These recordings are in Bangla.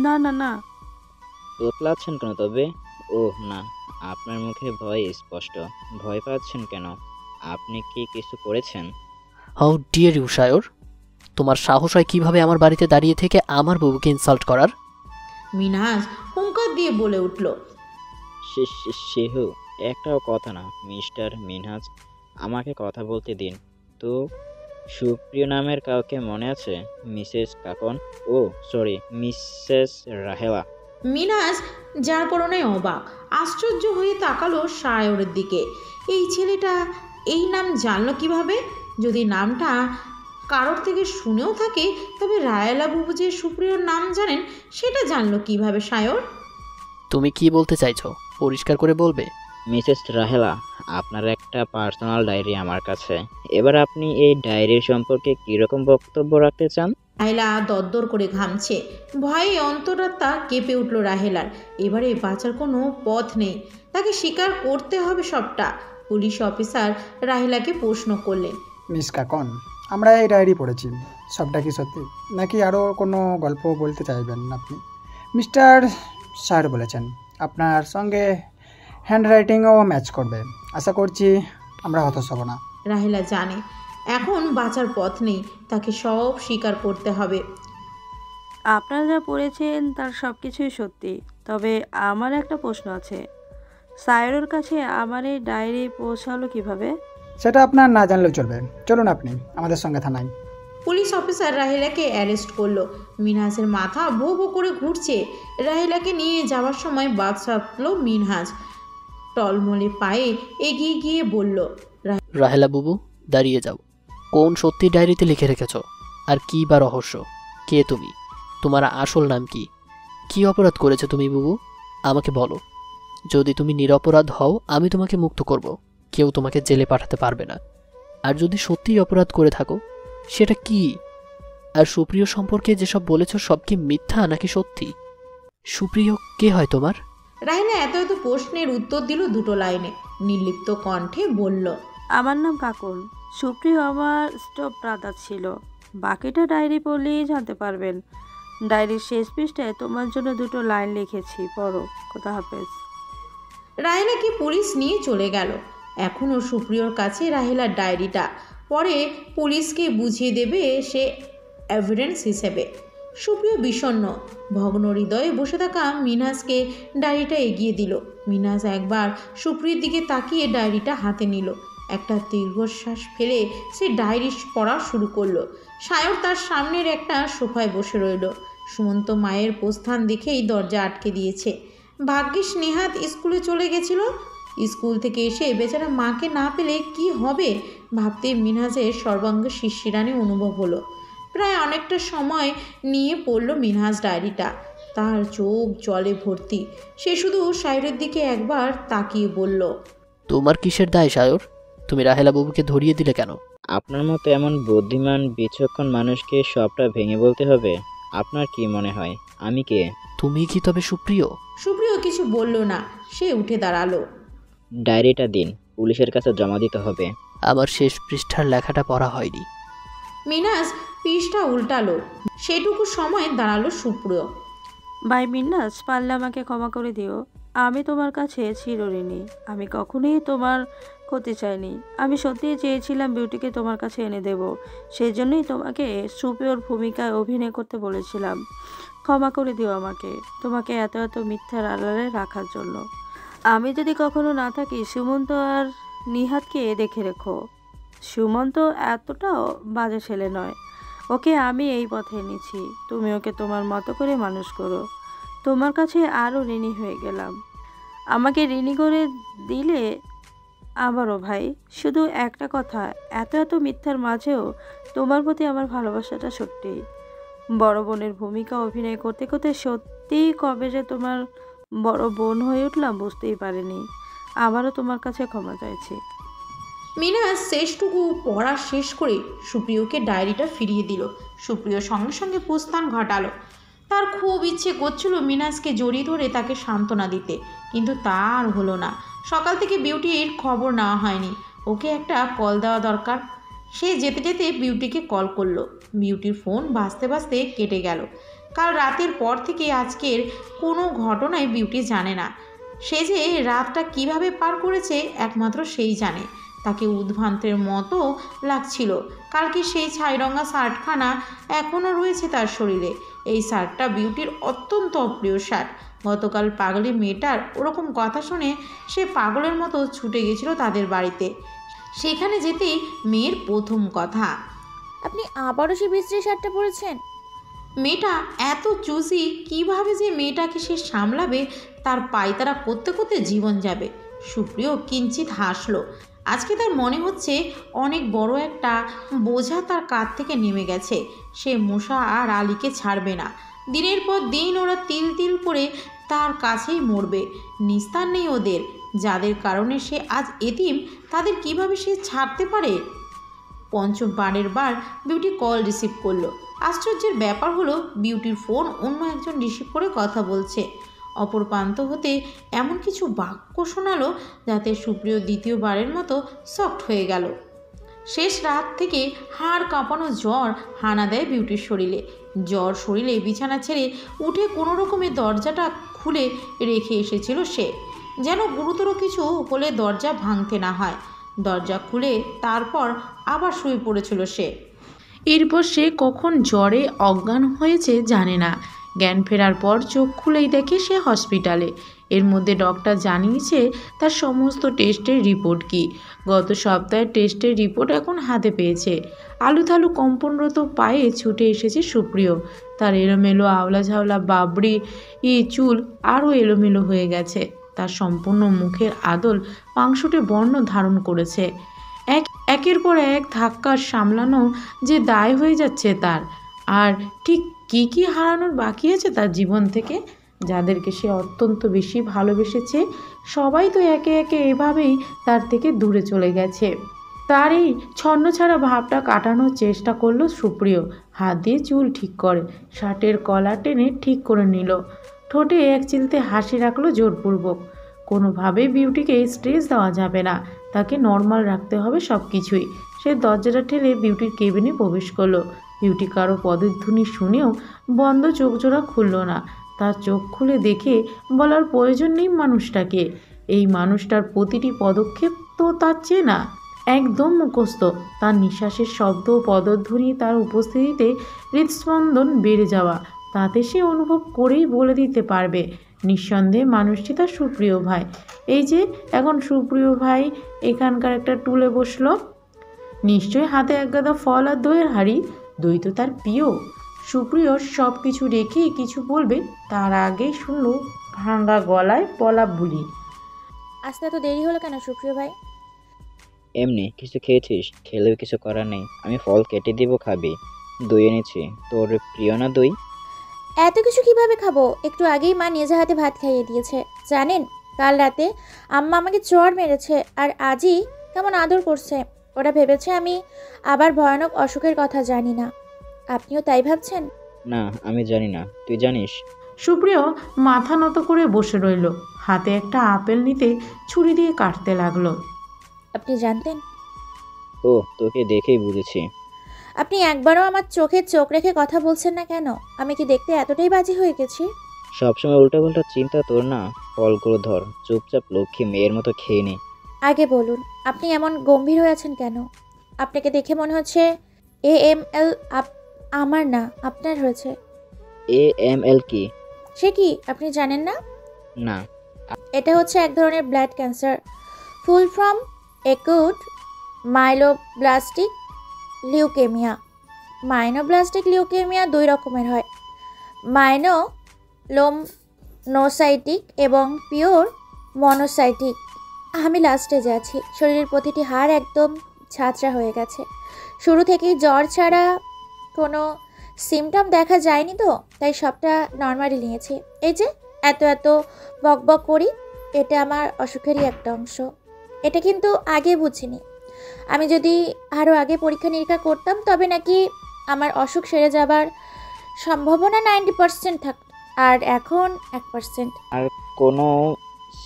না না না। তোতলাচ্ছেন কেন তবে? ওহ না, আপনার মুখে ভয় স্পষ্ট। ভয় পাচ্ছেন কেন? আপনি কি কিছু করেছেন? হাউ ডিয়ার ইউ শায়র, তোমার সাহস হয় কিভাবে আমার বাড়িতে দাঁড়িয়ে থেকে আমার বউকে ইনসাল্ট করার? মিনহাজ হুঙ্কার দিয়ে বলে উঠল। সেহু একটাও কথা না মিস্টার মিনহাজ, আমাকে কথা বলতে দিন তো। সুপ্রিয় নামের কাউকে মনে আছে? মিসেস কাকন, ও সরি মিসেস রাহেলা। মিনহাজ যার পরনায় অবাক, আশ্চর্য হয়ে তাকালো শায়রের দিকে। এই ছেলেটা এই নাম জানলো কিভাবে? যদি নামটা কারোর থেকে শুনেও থাকে, তবে রায়লা বাবু যে সুপ্রিয়র নাম জানেন সেটা জানলো কিভাবে শায়র? তুমি কি বলতে চাইছো পরিষ্কার করে বলবে? মিসেস রাহেলা, আপনার একটা পার্সোনাল ডায়েরি আমার কাছে। এবার আপনি এই ডায়েরির সম্পর্কে কীরকম বক্তব্য রাখতে চান? রাহেলা দরদর করে ঘামছে, ভয়ে অন্তরাত্মা কেঁপে উঠল রাহেলার। এবারে বাঁচার কোনো পথ নেই, তাকে স্বীকার করতে হবে সবটা। পুলিশ অফিসার রাহেলাকে প্রশ্ন করলেন। মিস কাকন, আমরা এই ডায়েরি পড়েছি, সবটা কি সত্যি নাকি আরও কোনো গল্প বলতে চাইবেন আপনি? মিস্টার স্যার বলেছেন আপনার সঙ্গে হ্যান্ডরাইটিংও ম্যাচ করবে। আশা করছি আমরা হতাশ হব না। রাহেলা জানে এখন বাঁচার পথ নেই, তাকে সব স্বীকার করতে হবে। আপনারা যা পড়েছেন তার সব কিছুই সত্যি, তবে আমার একটা প্রশ্ন আছে। সায়রের কাছে আমার এই ডায়েরি পৌঁছালো কিভাবে? সেটা আপনার না জানলেও চলবে। চলুন আপনি আমাদের সঙ্গে থানায়। পুলিশ অফিসার রাহেলাকে অ্যারেস্ট করলো। মিনহাজের মাথা ভো ভো করে ঘুরছে। রাহেলাকে নিয়ে যাওয়ার সময় বাদ সাধলো মিনহাজ। টলমলে পায়ে এগিয়ে গিয়ে বলল, রাহেলা বুবু, দাঁড়িয়ে যাও। কোন সত্যি ডায়েরিতে লিখে রেখেছ? আর কি বা রহস্য? কে তুমি? তোমার আসল নাম কি? কি অপরাধ করেছো তুমি বুবু? আমাকে বলো। যদি তুমি নিরপরাধ হও আমি তোমাকে মুক্ত করব, কেউ তোমাকে জেলে পাঠাতে পারবে না। আর যদি সত্যিই অপরাধ করে থাকো সেটা কি? আর সুপ্রিয় সম্পর্কে যেসব বলেছ সব কি মিথ্যা নাকি সত্যি? সুপ্রিয় কে হয় তোমার? রাহেলা এত এত প্রশ্নের উত্তর দিল দুটো লাইনে। নির্লিপ্ত কণ্ঠে বলল, আমার নাম কাকন। সুপ্রিয় আমার স্টপ ব্রাদার ছিল। বাকিটা ডায়েরি পড়লেই জানতে পারবেন। ডায়েরির শেষ পৃষ্ঠায় তোমার জন্য দুটো লাইন লিখেছি, পড়ো। খোদা হাফেজ। রাহেলাকে পুলিশ নিয়ে চলে গেল। এখনও সুপ্রিয়র কাছে রাহেলার ডায়েরিটা, পরে পুলিশকে বুঝিয়ে দেবে সে এভিডেন্স হিসেবে। সুপ্রিয় বিষণ্ণ ভগ্ন হৃদয়ে বসে থাকা মিনহাজকে ডায়েরিটা এগিয়ে দিল। মিনহাজ একবার সুপ্রিয়র দিকে তাকিয়ে ডায়েরিটা হাতে নিল। একটা দীর্ঘশ্বাস ফেলে সে ডায়েরি পড়া শুরু করলো। সায়র তার সামনের একটা সোফায় বসে রইল। সুমন্ত মায়ের প্রস্থান দেখেই দরজা আটকে দিয়েছে। ভাগ্যিস নেহাত স্কুলে চলে গেছিল। স্কুল থেকে এসে বেচারা মাকে না পেলে কি হবে ভাবতে মিনহাজের সর্বাঙ্গে শিরশিরানি অনুভব হলো। প্রায় অনেকটা সময় নিয়ে পড়ল মিনহাজ ডায়েরিটা। তার চোখ জলে ভর্তি। সে শুধু সায়রের দিকে একবার তাকিয়ে বলল, তোমার কিসের দায় সায়র? তুমি রাহেলা বাবুকে ধরিয়ে দিলে কেন? আপনার মতো এমন বুদ্ধিমান বিচক্ষণ মানুষকে সবটা ভেঙে বলতে হবে? আপনার কি মনে হয় আমি কে? তুমি কি তবে সুপ্রিয়? সুপ্রিয় কিছু বলল না। সে উঠে দাঁড়ালো। ডায়েরিটা দিন, পুলিশের কাছে জমা দিতে হবে। আমার শেষ পৃষ্ঠার লেখাটা পড়া হয়নি। মিনহাজ পৃষ্ঠা উল্টালো। সেটুকু সময় দাঁড়ালো সুপ্রিয়। ভাই মিন্নাস, পারলে আমাকে ক্ষমা করে দিও। আমি তোমার কাছে চিরঋণী। আমি কখনোই তোমার ক্ষতি চাইনি। আমি সত্যিই চেয়েছিলাম বিউটিকে তোমার কাছে এনে দেব। সেই জন্যই তোমাকে সুপ্রিয়র ভূমিকায় অভিনয় করতে বলেছিলাম। ক্ষমা করে দিও আমাকে, তোমাকে এত এত মিথ্যার আড়ালে রাখার জন্য। আমি যদি কখনো না থাকি, সুমন্ত আর নিহাতকে দেখে রেখো। সুমন্ত এতটাও বাজে ছেলে নয়। ওকে আমি এই পথে এনেছি। তুমি ওকে তোমার মতো করে মানুষ করো। তোমার কাছে আরও ঋণী হয়ে গেলাম। আমাকে ঋণী করে দিলে আবারও ভাই। শুধু একটা কথা, এত এত মিথ্যার মাঝেও তোমার প্রতি আমার ভালোবাসাটা সত্যি। বড় বোনের ভূমিকা অভিনয় করতে করতে সত্যিই কবে যে তোমার বড় বোন হয়ে উঠলাম বুঝতেই পারিনি। আবারও তোমার কাছে ক্ষমা চাইছি। মিনাজ শেষটুকু পড়া শেষ করে সুপ্রিয়কে ডায়েরিটা ফিরিয়ে দিল। সুপ্রিয় সঙ্গে সঙ্গে প্রস্থান ঘটালো। তার খুব ইচ্ছে করছিল মিনাজকে জড়িয়ে ধরে তাকে সান্ত্বনা দিতে, কিন্তু তার হলো না। সকাল থেকে বিউটির খবর নেওয়া হয়নি। ওকে একটা কল দেওয়া দরকার। সে যেতে যেতে বিউটিকে কল করলো। বিউটির ফোন বাজতে বাজতে কেটে গেল। কাল রাতের পর থেকে আজকের কোনো ঘটনাই বিউটি জানে না। সে যে রাতটা কিভাবে পার করেছে একমাত্র সেই জানে। তাকে উদ্ভ্রান্তের মতো লাগছিল। কালকে সেই ছাইরঙা শার্টখানা এখনও রয়েছে তার শরীরে। এই শার্টটা বিউটির অত্যন্ত অপ্রিয় শার্ট। গতকাল পাগলি মেয়েটার ওরকম কথা শুনে সে পাগলের মতো ছুটে গেছিল তাদের বাড়িতে। সেখানে যেতেই মেয়ের প্রথম কথা, আপনি আবারও সেই বিশ্রী শার্টটা পরেছেন? মেয়েটা এত চুজি, কিভাবে যে মেয়েটাকে সে সামলাবে তার পায়তারা করতে করতে জীবন যাবে। সুপ্রিয় কিঞ্চিত হাসলো। আজকে তার মনে হচ্ছে অনেক বড় একটা বোঝা তার কাঁধ থেকে নেমে গেছে। সে মূষা আর আলীকে ছাড়বে না। দিনের পর দিন ওরা তিল তিল করে তার কাছেই মরবে। নিস্তার নেই ওদের। যাদের কারণে সে আজ এতিম, তাদের কিভাবে সে ছাড়তে পারে? পঞ্চম বারের বার বিউটি কল রিসিভ করলো। আশ্চর্যের ব্যাপার হলো বিউটির ফোন অন্য একজন রিসিভ করে কথা বলছে। অপর প্রান্ত হতে এমন কিছু বাক্য শোনালো যাতে সুপ্রিয় দ্বিতীয়বারের মতো শকড হয়ে গেল। শেষ রাত থেকে হাড় কাঁপানো জ্বর হানা দেয় বিউটির শরীরে। জ্বর শরীরে বিছানা ছেড়ে উঠে কোনো রকমে দরজাটা খুলে রেখে এসেছিল সে, যেন গুরুতর কিছু হলে দরজা ভাঙতে না হয়। দরজা খুলে তারপর আবার শুয়ে পড়েছিল সে। এরপর সে কখন জ্বরে অজ্ঞান হয়েছে জানে না। জ্ঞান ফেরার পর চোখ খুলেই দেখে সে হসপিটালে। এর মধ্যে ডক্টর জানিয়েছে তার সমস্ত টেস্টের রিপোর্ট কি। গত সপ্তাহের টেস্টের রিপোর্ট এখন হাতে পেয়েছে। আলুথালু কম্পনরত পায়ে ছুটে এসেছে সুপ্রিয়। তার এলোমেলো আওলা ঝাওলা বাবরি চুল আরও এলোমেলো হয়ে গেছে। তার সম্পূর্ণ মুখের আদল পাংশুটে বর্ণ ধারণ করেছে। একের পর এক ধাক্কা সামলানো যে দায় হয়ে যাচ্ছে তার। আর ঠিক কী কী হারানোর বাকি আছে তার জীবন থেকে। যাদেরকে সে অত্যন্ত বেশি ভালোবেসেছে সবাই তো একে একে এভাবেই তার থেকে দূরে চলে গেছে। তার এই ছন্নছাড়া ভাবটা কাটানোর চেষ্টা করলো সুপ্রিয়। হাত দিয়ে চুল ঠিক করে শার্টের কলার টেনে ঠিক করে নিল। ঠোঁটে এক চিলতে হাসি রাখলো জোরপূর্বক। কোনোভাবেই বিউটিকে স্ট্রেস দেওয়া যাবে না। তাকে নর্মাল রাখতে হবে সব কিছুই। সে দরজাটা ঠেলে বিউটির কেবিনে প্রবেশ করলো। বিউটি কারো পদধ্বনি শুনেও বন্ধ চোখ জোড়া খুলল না। তার চোখ খুলে দেখে বলার প্রয়োজন নেই মানুষটাকে। এই মানুষটার প্রতিটি পদক্ষেপ তো তার চেনা, একদম মুখস্থ। তার নিঃশ্বাসের শব্দ ও পদধ্বনি তার উপস্থিতিতে হৃদস্পন্দন বেড়ে যাওয়া, তাতে সে অনুভব করেই বলে দিতে পারবে নিঃসন্দেহে মানুষটি তার সুপ্রিয় ভাই। এই যে এখন সুপ্রিয় ভাই এখানকার একটা টুলে বসলো, নিশ্চয়ই হাতে একগাদা ফল আর দইয়ের হাঁড়ি। দই তো তার প্রিয়। সুপ্রিয় সব কিছু রেখেই কিছু বলবে তার আগেই শুনলো ভাঙা গলায় বলা বুলি। আসতে এত দেরি হলো কেন সুপ্রিয় ভাই? এমনি কিছু খেয়েছিস? খেলেও কিছু করার নেই, আমি ফল কেটে দিব, খাবি। দই এনেছি, তোর প্রিয় না দই? এত কিছু কিভাবে খাবো? একটু আগেই মা নিজে হাতে ভাত খাইয়ে দিয়েছে। জানেন, কাল রাতে আম্মা আমাকে চড় মেরেছে আর আজই কেমন আদর করছে। ওরা ভেবেছে আমি আবার ভয়ানক অসুখের কথা জানি না। আপনিও তাই ভাবছেন? না, আমি জানি না, তুই জানিস? সুপ্রিয় মাথা নত করে বসে রইল। হাতে একটা আপেল নিতে ছুরি দিয়ে কাটতে লাগলো। আপনি জানতেন? ও, তোকে দেখেই বুঝেছি। আপনি একবারও আমার চোখে চোখ রেখে কথা বলছেন না কেন? আমি কি দেখতে এতটাই বাজে হয়ে গেছি? সবসময় উল্টাপাল্টা চিন্তা তোর না। ফলগুলো ধর, চুপচাপ লক্ষ্মী মেয়ের মতো খেয়ে নে। আগে বলুন, আপনি এমন গম্ভীর হয়ে আছেন কেন? আপনাকে দেখে মনে হচ্ছে AML আমার না আপনার হয়েছে। AML কি? সে কি আপনি জানেন না? না। এটা হচ্ছে এক ধরনের blood cancer. Full form acute myeloblastic leukaemia. Myeloblastic leukaemia দুই রকমের হয়, মাইনোলোমনোসাইটিক এবং পিওর মনোসাইটিক। আমি লাস্ট স্টেজে আছি। শরীরের প্রতিটি হাড় একদম ছাঁচড়া হয়ে গেছে। শুরু থেকেই জ্বর ছাড়া কোনো সিমটম দেখা যায়নি, তো তাই সবটা নর্মালি নিয়েছি। এই যে এত এত বকবক করি, এটা আমার অসুখেরই একটা অংশ। এটা কিন্তু আগে বুঝিনি। আমি যদি আরও আগে পরীক্ষা নিরীক্ষা করতাম তবে নাকি আমার অসুখ সেরে যাবার সম্ভাবনা 90% থাকত, আর এখন 1%। আর কোনো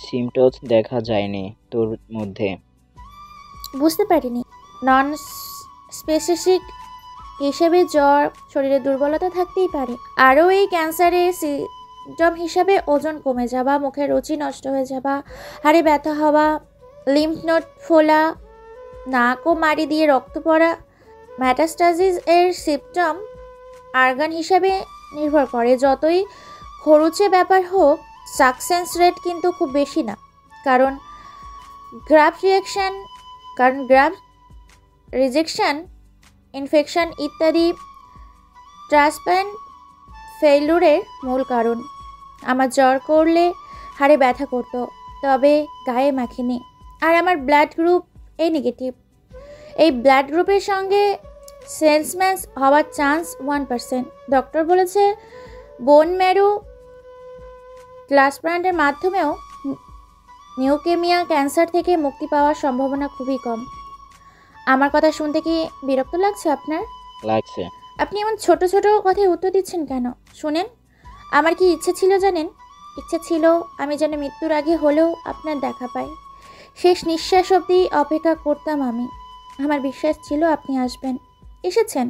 সিমটমস দেখা যায়নি তোর মধ্যে? বুঝতে পারিনি। নন স্পেসিফিক হিসেবে জ্বর, শরীরে দুর্বলতা থাকতেই পারে। আরও এই ক্যান্সারের সিমটম হিসাবে ওজন কমে যাওয়া, মুখের রুচি নষ্ট হয়ে যাওয়া, হাড়ে ব্যথা হওয়া, লিম্ফ নোড ফোলা, নাক ও মাড়ি দিয়ে রক্ত পড়া। ম্যাটাস্টাসিস এর সিমটম আর্গান হিসাবে নির্ভর করে। যতই খরচে ব্যাপার হোক, সাকসেস রেট কিন্তু খুব বেশি না, কারণ গ্রাফট রিজেকশন, ইনফেকশন ইত্যাদি ট্রান্সপ্ল্যান্ট ফেইলুরের মূল কারণ। আমার জ্বর করলে হাড়ে ব্যথা করতো, তবে গায়ে মাখিনি। আর আমার ব্লাড গ্রুপ এ নেগেটিভ। এই ব্লাড গ্রুপের সঙ্গে সেলসম্যান হওয়ার চান্স 1%। ডক্টর বলেছে বোন ম্যারো ট্রান্সপ্ল্যান্টের মাধ্যমেও নিউকেমিয়া ক্যান্সার থেকে মুক্তি পাওয়ার সম্ভাবনা খুবই কম। আমার কথা শুনতে কি বিরক্ত লাগছে আপনার? লাগছে। আপনি এমন ছোট ছোট কথায় উত্তর দিচ্ছেন কেন? শুনেন, আমার কি ইচ্ছে ছিল জানেন? ইচ্ছে ছিল আমি যেন মৃত্যুর আগে হলেও আপনার দেখা পাই। শেষ নিঃশ্বাস অবধি অপেক্ষা করতাম আমি। আমার বিশ্বাস ছিল আপনি আসবেন। এসেছেন।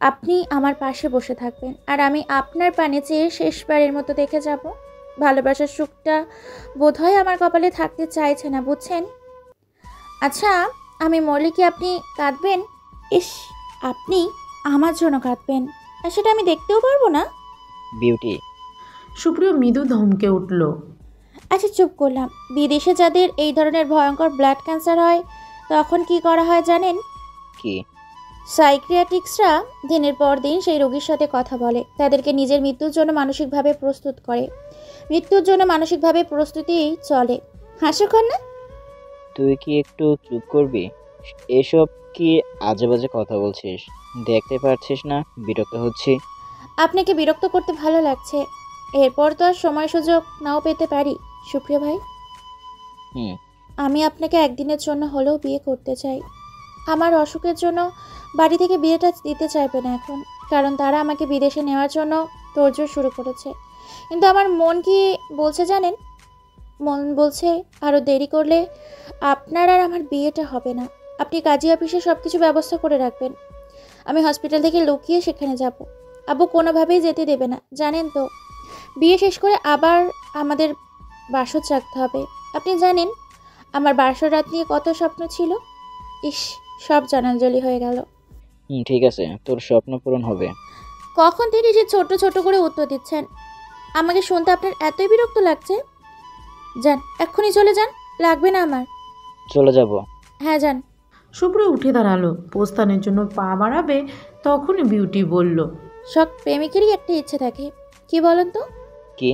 আপনি আমার পাশে বসে থাকবেন, আর আমি আপনার পানে চেয়ে শেষবারের মতো দেখে যাব। ভালোবাসার সুখটা বোধহয় আমার কপালে থাকতে চাইছে না, বুঝছেন? আচ্ছা, আমি মরলে কি আপনি কাঁদবেন? ইস, আপনি আমার জন্য কাঁদবেন, আর সেটা আমি দেখতেও পারবো না? বিউটি। সুপ্রিয় মৃদু ধমকে উঠল। আচ্ছা, চুপ করলাম। বিদেশে যাদের এই ধরনের ভয়ঙ্কর ব্লাড ক্যান্সার হয় তখন কি করা হয় জানেন? কি? সাইকিয়াট্রিস্টরা দিনের পর দিন সেই রোগীর সাথে কথা বলে, তাদেরকে নিজের মৃত্যুর জন্য মানসিকভাবে প্রস্তুত করে। মৃত্যুর জন্য মানসিকভাবে প্রস্তুতি চলে। হাস্যকর না? তুই কি একটু চুপ করবি? এসব কি আজে বাজে কথা বলছিস? দেখতে পারছিস না বিরক্ত হচ্ছি? আপনাকে বিরক্ত করতে ভালো লাগছে। এরপর তো আর সময় সুযোগ নাও পেতে পারি সুপ্রিয় ভাই। হুম। আমি আপনাকে একদিনের জন্য হলেও বিয়ে করতে চাই। আমার অসুখের জন্য বাড়ি থেকে বিয়েটা দিতে চাইবে না এখন, কারণ তারা আমাকে বিদেশে নেওয়ার জন্য তোড়জোড় শুরু করেছে। কিন্তু আমার মন কি বলছে জানেন? মন বলছে আরও দেরি করলে আপনার আর আমার বিয়েটা হবে না। আপনি কাজী অফিসে সব কিছু ব্যবস্থা করে রাখবেন। আমি হসপিটাল থেকে লুকিয়ে সেখানে যাব। আব্বু কোনোভাবেই যেতে দেবে না, জানেন তো। বিয়ে শেষ করে আবার আমাদের বাসর জাগতে হবে। আপনি জানেন আমার বাসর রাত নিয়ে কত স্বপ্ন ছিল। ইস, সব জানাঞ্জলি হয়ে গেল। ঠিক আছে, তোর স্বপ্ন পূরণ হবে। কখন থেকে যে ছোট ছোট করে উত্তর দিচ্ছেন? আমাকে শুনতে আপনার এতই বিরক্ত লাগছে? যান, এক্ষুনি চলে যান। লাগবে না আমার। চলে যাব। হ্যাঁ, যান। সুপ্রিয় উঠে দাঁড়ালো, প্রস্থানের জন্য পা বাড়াবে, তখনই বিউটি বলল। সব প্রেমিকেরই একটা ইচ্ছে থাকে, কি বলেন তো? কি?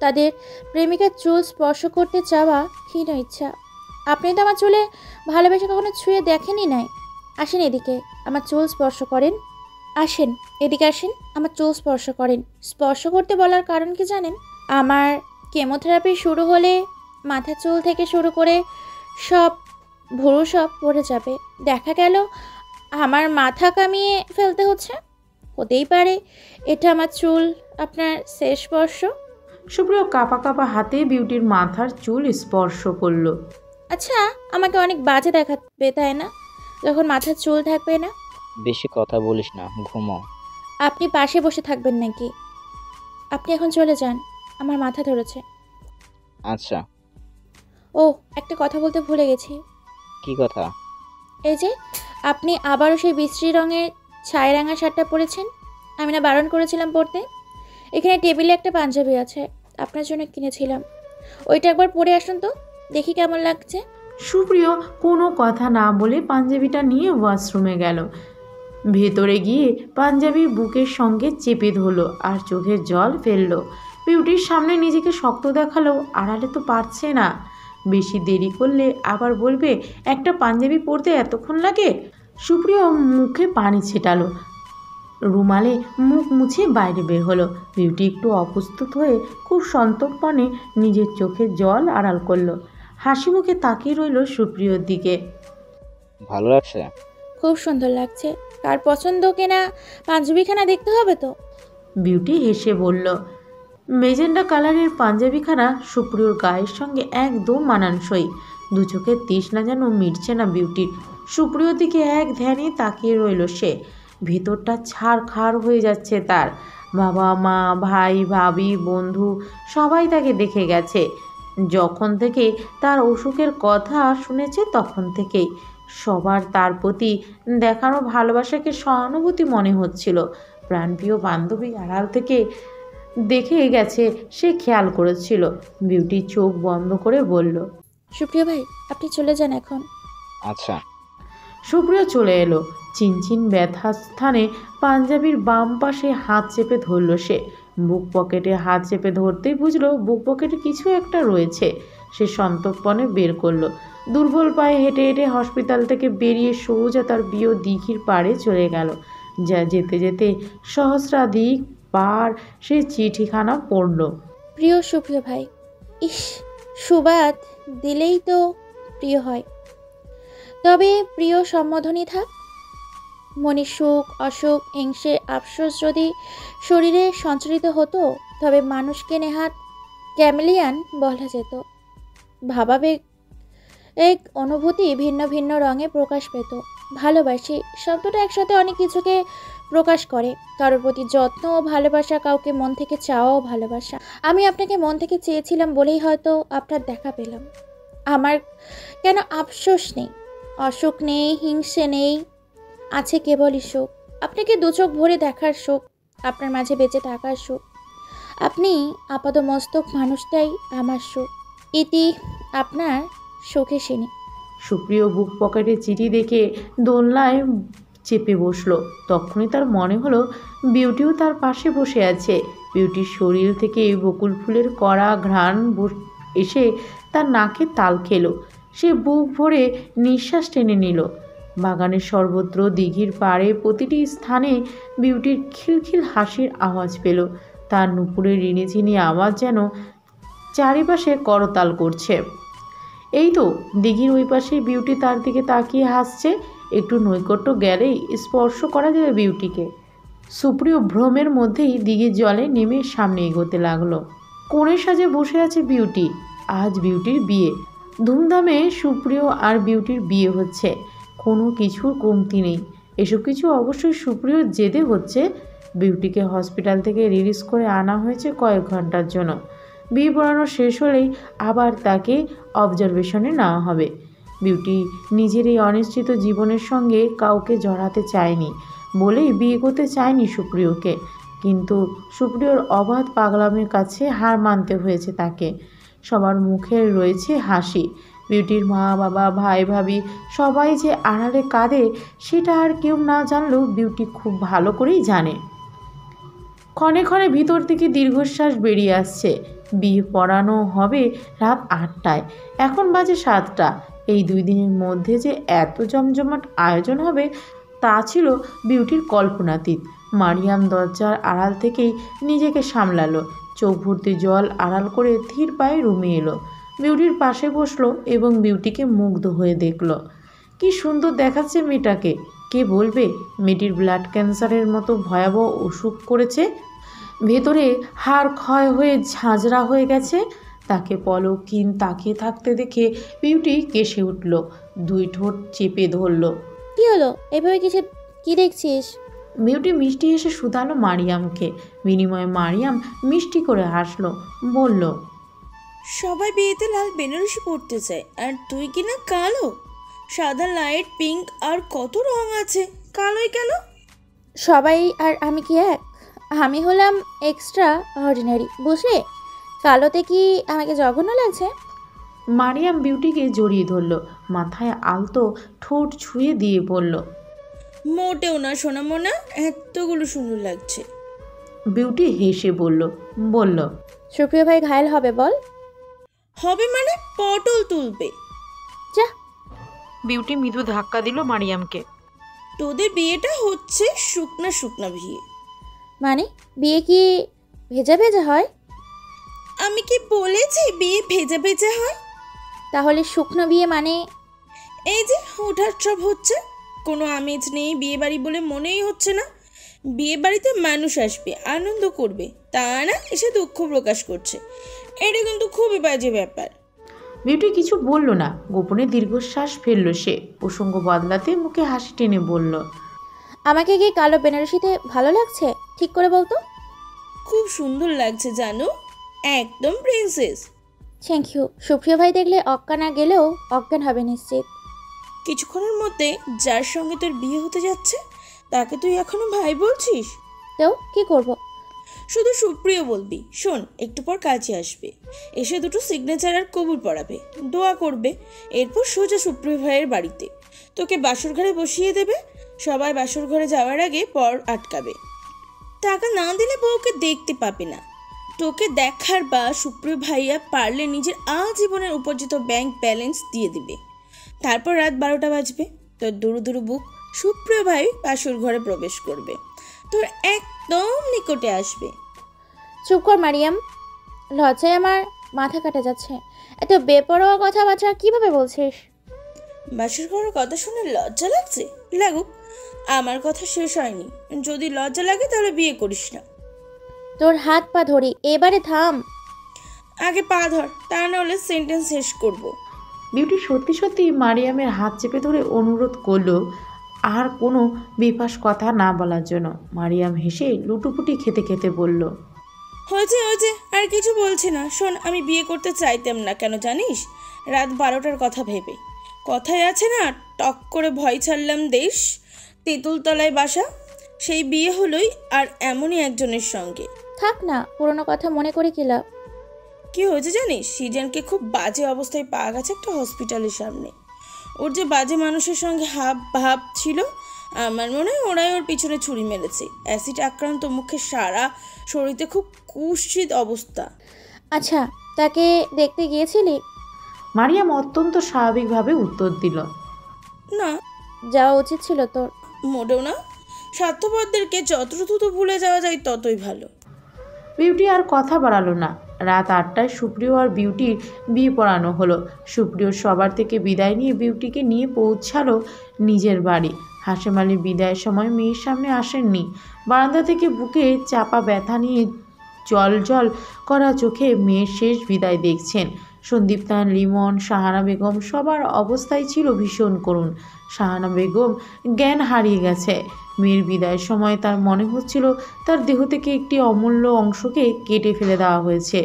তাদের প্রেমিকার চুল স্পর্শ করতে চাওয়া ক্ষীণ ইচ্ছা। আপনি তো আমার চুলে ভালোবেসে কখনো ছুঁয়ে দেখেনই নাই। আসেন এদিকে, আমার চুল স্পর্শ করেন। আসেন এদিকে, আসেন, আমার চুল স্পর্শ করেন। স্পর্শ করতে বলার কারণ কি জানেন? আমার কেমোথেরাপি শুরু হলে মাথার চুল থেকে শুরু করে সব ভুরু সব পড়ে যাবে। দেখা গেল আমার মাথা কামিয়ে ফেলতে হচ্ছে। হতেই পারে এটা আমার চুল আপনার শেষ স্পর্শ। সুপ্রিয় কাঁপা কাঁপা হাতে বিউটির মাথার চুল স্পর্শ করলো। আচ্ছা, আমাকে অনেক বাজে দেখাবে তাই না, যখন মাথার চুল থাকবে না? বেশি কথা বলিস না, ঘুমো। আপনি পাশে বসে থাকবেন নাকি? আপনি এখন চলে যান, আমার মাথা ধরেছে। আচ্ছা। ও, একটা কথা বলতে ভুলে গেছি। কি কথা? এই যে আপনি আবারও সেই বিশ্রী রঙের ছাইরাঙা শার্টটা পরেছেন, আমি না বারণ করেছিলাম পরতে? এখানে টেবিলে একটা পাঞ্জাবি আছে, আপনার জন্য কিনেছিলাম। ওইটা একবার পরে আসুন তো, দেখি কেমন লাগছে। সুপ্রিয় কোনো কথা না বলে পাঞ্জাবিটা নিয়ে ওয়াশরুমে গেল। ভেতরে গিয়ে পাঞ্জাবির বুকের সঙ্গে চেপে ধরলো আর চোখের জল ফেললো। বিউটির সামনে নিজেকে শক্ত দেখালো, আড়ালে তো পারছে না। বেশি দেরি করলে আবার বলবে একটা পাঞ্জাবি পরতে এতক্ষণ লাগে। সুপ্রিয় মুখে পানি ছেটালো, রুমালে মুখ মুছে বাইরে বের হলো। বিউটি একটু অপ্রস্তুত হয়ে খুব সন্তর্পণে নিজের চোখের জল আড়াল করলো। হাসি মুখে তাকিয়ে রইল সুপ্রিয়র দিকে। ভালো লাগছে? খুব সুন্দর লাগছে। কার পছন্দ কেনা পাঞ্জাবিখানা দেখতে হবে তো। বিউটি হেসে বলল। মেজেন্ডা কালারের পাঞ্জাবিখানা সুপ্রিয়র গায়ের সঙ্গে একদম মানানসই। দু চোখের তৃষ্ণা যেন মিটছে না বিউটির। সুপ্রিয়র দিকে এক ধ্যানে তাকিয়ে রইল সে। ভেতরটা ছাড়খাড় হয়ে যাচ্ছে তার। বাবা মা ভাই ভাবি বন্ধু সবাই তাকে দেখে গেছে। যখন থেকে তার অসুখের কথা শুনেছে তখন থেকেই সবার তার প্রতি দেখানো ভালোবাসাকে সহানুভূতি মনে হচ্ছিল। প্রাণপ্রিয় বান্ধবী আড়াল থেকে দেখে গেছে, সে খেয়াল করেছিল। বিউটি চোখ বন্ধ করে বলল, সুপ্রিয় ভাই, আপনি চলে যান এখন। আচ্ছা। সুপ্রিয় চলে এলো। চিনচিন ব্যথা স্থানে পাঞ্জাবির বাম পাশে হাত চেপে ধরল সে। বুক পকেটে হাত চেপে ধরতেই বুঝলো বুক পকেটে কিছু একটা রয়েছে। সে সন্তর্পণে বের করলো। দুর্বল পায়ে হেঁটে হেঁটে হসপিটাল থেকে বেরিয়ে সোজা তার প্রিয় দিঘির পাড়ে চলে গেল। যা যেতে যেতে সহস্রাধিক বার সে চিঠিখানা পড়ল। প্রিয় সুপ্রিয় ভাই, ইস, সুবাদ দিলেই তো প্রিয় হয়। তবে প্রিয় সম্বোধনই থাক। মনের সুখ অসুখ হিংসে আফসোস যদি শরীরে সঞ্চারিত হতো তবে মানুষকে নেহাত ক্যামেলিয়ান বলা যেত। ভাবাবেগ এক অনুভূতি ভিন্ন ভিন্ন রঙে প্রকাশ পেত। ভালোবাসি শব্দটা একসাথে অনেক কিছুকে প্রকাশ করে। কারোর প্রতি যত্ন ও ভালোবাসা, কাউকে মন থেকে চাওয়াও ভালোবাসা। আমি আপনাকে মন থেকে চেয়েছিলাম বলেই হয়তো আপনার দেখা পেলাম। আমার কেন আফসোস নেই, অসুখ নেই, হিংসে নেই, আছে কেবলই সুখ। আপনাকে দু চোখ ভরে দেখার সুখ, আপনার মাঝে বেঁচে থাকার সুখ। আপনি আপাদমস্তক মানুষটাই আমার সুখ। ইতি আপনার সুখে সিনি। সুপ্রিয় বুক পকেটে চিঠি দেখে দোলনায় চেপে বসলো। তখনই তার মনে হলো বিউটিও তার পাশে বসে আছে। বিউটির শরীর থেকে বকুল ফুলের কড়া ঘ্রাণ এসে তার নাকে তাল খেলো। সে বুক ভরে নিঃশ্বাস টেনে নিল। বাগানের সর্বত্র দিঘির পাড়ে প্রতিটি স্থানে বিউটির খিলখিল হাসির আওয়াজ পেল। তার নুপুরের রিনিঝিনি আওয়াজ যেন চারিপাশে করতাল করছে। এই তো দিঘির ওই পাশে বিউটি তার দিকে তাকিয়ে হাসছে। একটু নৈকট্য গেলেই স্পর্শ করা যাবে বিউটিকে। সুপ্রিয় ভ্রমের মধ্যেই দিঘির জলে নেমে সামনে এগোতে লাগলো। কোণে সাজে বসে আছে বিউটি। আজ বিউটির বিয়ে। ধুমধামে সুপ্রিয় আর বিউটির বিয়ে হচ্ছে। কোনো কিছুর কমতি নেই। এসব কিছু অবশ্যই সুপ্রিয়র জেদে হচ্ছে। বিউটিকে হসপিটাল থেকে রিলিজ করে আনা হয়েছে কয়েক ঘন্টার জন্য। বিয়ে পড়ানো শেষ হলেই আবার তাকে অবজারভেশনে নেওয়া হবে। বিউটি নিজের এই অনিশ্চিত জীবনের সঙ্গে কাউকে জড়াতে চায়নি বলেই বিয়ে করতে চায়নি সুপ্রিয়কে। কিন্তু সুপ্রিয়র অবাধ পাগলামের কাছে হার মানতে হয়েছে তাকে। সবার মুখে রয়েছে হাসি। বিউটির মা বাবা ভাই ভাবি সবাই যে আড়ালে কাঁদে সেটা আর কেউ না জানলেও বিউটি খুব ভালো করেই জানে। ক্ষণে ক্ষণে ভিতর থেকে দীর্ঘশ্বাস বেরিয়ে আসছে। বিয়ে পড়ানো হবে রাত 8টায়, এখন বাজে 7টা। এই 2 দিনের মধ্যে যে এত জমজমাট আয়োজন হবে তা ছিল বিউটির কল্পনাতীত। মারিয়াম দরজার আড়াল থেকেই নিজেকে সামলালো। চোখ ভর্তি জল আড়াল করে ধীর পায়ে রুমে এলো। বিউটির পাশে বসলো এবং বিউটিকে মুগ্ধ হয়ে দেখলো। কি সুন্দর দেখাচ্ছে মেয়েটাকে। কে বলবে মেয়েটির ব্লাড ক্যান্সারের মতো ভয়াবহ অসুখ করেছে। ভেতরে হাড় ক্ষয় হয়ে ঝাঁঝরা হয়ে গেছে। তাকে পলকহীন তাকিয়ে থাকতে দেখে বিউটি কেসে উঠল। 2 ঠোঁট চেপে ধরল। কি হলো এভাবে কি দেখছিস? বিউটি মিষ্টি হেসে শুধালো মারিয়ামকে। বিনিময়ে মারিয়াম মিষ্টি করে হাসলো, বলল, সবাই বিয়েতে লাল বেনারসি পরতে চায় আর তুই কিনা কালো। সাদা লাইট পিঙ্ক আর কত রং আছে, কালোই কেন? সবাই আর আমি কি এক? আমি হলাম এক্সট্রা অর্ডিনারি, বুঝলে? কালোতে কি আমাকে জঘন্য লাগছে? মারিয়াম বিউটিকে জড়িয়ে ধরল, মাথায় আলতো ঠোঁট ছুঁয়ে দিয়ে বলল, মোটেও না সোনামোনা, এতগুলো সুন্দর লাগছে। বিউটি হেসে বলল, সুপ্রিয় ভাই ঘায়েল হবে বল? হবে মানে পটল তুলবে। যা। বিউটি মৃদু ধাক্কা দিল মারিয়ামকে। তোদের বিয়েটা হচ্ছে শুকনা শুকনা বিয়ে। মানে বিয়ে কি ভেজা ভেজা হয়? আমি কি বলেছি বিয়ে ভেজা ভেজা হয়? তাহলে শুকনো বিয়ে মানে? এই যে হুটহাট সব হচ্ছে, কোনো আমেজ নেই বিয়ে বাড়ি বলে মনেই হচ্ছে না। বিয়ে বাড়িতে মানুষ আসবে, আনন্দ করবে, তা না এসে দুঃখ প্রকাশ করছে। এটা কিন্তু খুবই বাজে ব্যাপার। বিউটি কিছু বলল না, গোপনে দীর্ঘশ্বাস ফেলল সে। প্রসঙ্গ বদলাতে মুখে হাসি টেনে বলল, আমাকে কি কালো বেনারসিতে ভালো লাগছে? ঠিক করে বলতো। খুব সুন্দর লাগছে জানো, একদম প্রিন্সেস। Thank you. সুপ্রিয় ভাই দেখলে অজ্ঞান না গেলেও অজ্ঞান হবে নিশ্চিত। কিছুক্ষণের মধ্যে যার সঙ্গে তোর বিয়ে হতে যাচ্ছে তাকে তুই এখনো ভাই বলছিস? তো কি করব? শুধু সুপ্রিয় বলবি। শোন, একটু পর কাছে আসবে, এসে দুটো সিগনেচার আর কবুল পড়াবে, দোয়া করবে, এরপর সোজা সুপ্রিয় ভাইয়ের বাড়িতে তোকে বাসর ঘরে বসিয়ে দেবে। সবাই বাসর ঘরে যাওয়ার আগে পর আটকাবে। টাকা না দিলে বউকে দেখতে পাবে না। তোকে দেখার বা সুপ্রিয় ভাইয়া পারলে নিজের আজীবনের উপার্জিত ব্যাংক ব্যালেন্স দিয়ে দিবে। তারপর রাত 12টা বাজবে, তোর দুরু দুরু বুক সুপ্রিয় ভাই বাসর ঘরে প্রবেশ করবে, তোর একদম নিকটে আসবে। চুপ কর মারিয়াম, লজ্জায় আমার মাথা কাটা যাচ্ছে। এত বেপরোয়া কথাবার্তা কিভাবে বলছিস? বাসর ঘরের কথা শুনে লজ্জা লাগছে? লাগুক, আমার কথা শেষ হয়নি। যদি লজ্জা লাগে তাহলে বিয়ে করিস না। তোর হাত পা ধরি, এবারে থাম। আগে পা ধর, তা নাহলে সেন্টেন্স শেষ করব। বিউটি সত্যি সত্যি মারিয়ামের হাত চেপে ধরে অনুরোধ করলো আর কোনো বেফাস কথা না বলার জন্য। মারিয়াম হেসে লুটোপুটি খেতে খেতে বলল, হয়েছে হয়েছে, আর কিছু বলছি না। শোন, আমি বিয়ে করতে চাইতাম না, কেন জানিস? রাত 12টার কথা ভেবে। কথায় আছে না, টক করে ভয় ছাড়লাম দেশ, তেঁতুলতলায় বাসা। সেই বিয়ে হলোই, আর এমনই একজনের সঙ্গে। থাক না, পুরনো কথা মনে করে কি লাভ? কি হয়েছে জানিস? সিজানকে খুব বাজে অবস্থায় পাওয়া গেছে একটা হসপিটালের সামনে। ওর যে বাজে মানুষের সঙ্গে হাব ভাব ছিল, আমার মনে হয় ওরাই ওর পিছনে ছুরি মেরেছে। অ্যাসিড আক্রান্ত, মুখে সারা শরীরে খুব কুৎসিত অবস্থা। আচ্ছা, তাকে দেখতে গিয়েছিলি? মারিয়াম অত্যন্ত স্বাভাবিকভাবে উত্তর দিল, না, যাওয়া উচিত ছিল তোর। মোটেও না। স্বার্থপরদেরকে যত দ্রুত ভুলে যাওয়া যায় ততই ভালো। বিউটি আর কথা বাড়ালো না। রাত 8টায় সুপ্রিয় আর বিউটির বিয়ে পড়ানো হলো। সুপ্রিয় সবার থেকে বিদায় নিয়ে বিউটিকে নিয়ে পৌঁছালো নিজের বাড়ি। হাশেম আলী বিদায়ের সময় মেয়ের সামনে আসেননি। বারান্দা থেকে বুকে চাপা ব্যথা নিয়ে জল জল করা চোখে মেয়ের শেষ বিদায় দেখছেন। সন্দীপ্তান, লিমন, শাহানা বেগম সবার অবস্থাই ছিল ভীষণ করুণ। শাহানা বেগম জ্ঞান হারিয়ে গেছে। মেয়ের বিদায়ের সময় তার মনে হচ্ছিল তার দেহ থেকে একটি অমূল্য অংশকে কেটে ফেলে দেওয়া হয়েছে।